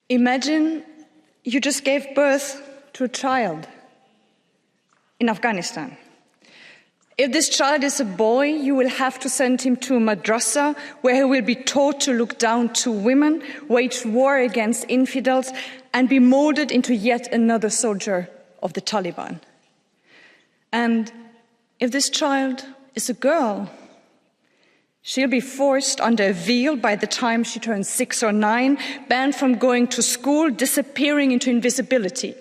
Imagine you just gave birth to a child in Afghanistan. If this child is a boy, you will have to send him to a madrassah where he will be taught to look down to women, wage war against infidels, and be molded into yet another soldier of the Taliban. And if this child is a girl, she'll be forced under a veil by the time she turns 6 or 9, banned from going to school, disappearing into invisibility,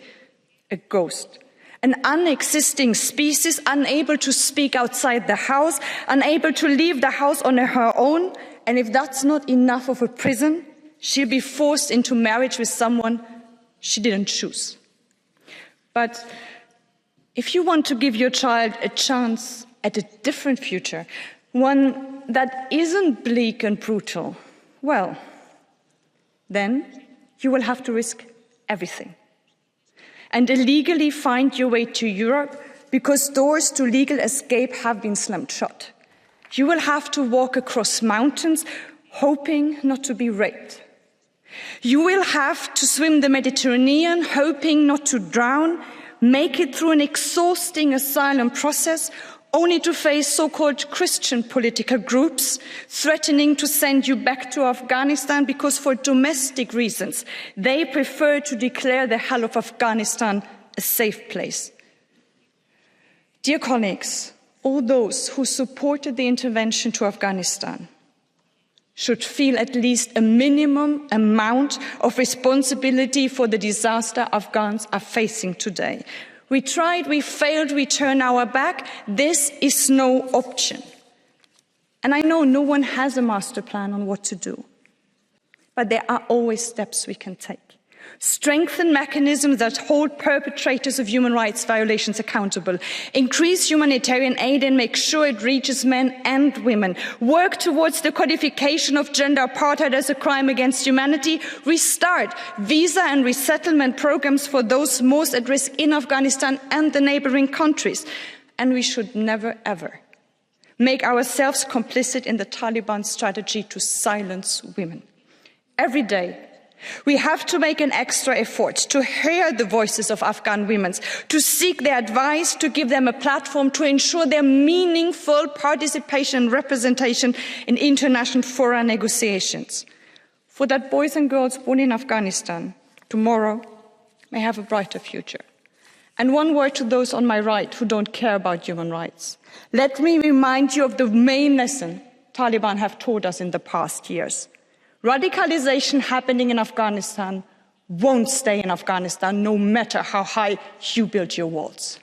a ghost. An unexisting species, unable to speak outside the house, unable to leave the house on her own. And if that's not enough of a prison, she'll be forced into marriage with someone she didn't choose. But if you want to give your child a chance at a different future, one that isn't bleak and brutal, well, then you will have to risk everything and illegally find your way to Europe because doors to legal escape have been slammed shut. You will have to walk across mountains, hoping not to be raped. You will have to swim the Mediterranean, hoping not to drown, make it through an exhausting asylum process, only to face so-called Christian political groups threatening to send you back to Afghanistan because for domestic reasons, they prefer to declare the hell of Afghanistan a safe place. Dear colleagues, all those who supported the intervention to Afghanistan should feel at least a minimum amount of responsibility for the disaster Afghans are facing today. We tried, we failed, we turned our back. This is no option. And I know no one has a master plan on what to do, but there are always steps we can take. Strengthen mechanisms that hold perpetrators of human rights violations accountable. Increase humanitarian aid and make sure it reaches men and women. Work towards the codification of gender apartheid as a crime against humanity. Restart visa and resettlement programs for those most at risk in Afghanistan and the neighboring countries. And we should never, ever make ourselves complicit in the Taliban strategy to silence women. Every day, we have to make an extra effort to hear the voices of Afghan women, to seek their advice, to give them a platform, to ensure their meaningful participation and representation in international fora negotiations. For that boys and girls born in Afghanistan tomorrow may have a brighter future. And one word to those on my right who don't care about human rights. Let me remind you of the main lesson Taliban have taught us in the past years. Radicalization happening in Afghanistan won't stay in Afghanistan, no matter how high you build your walls.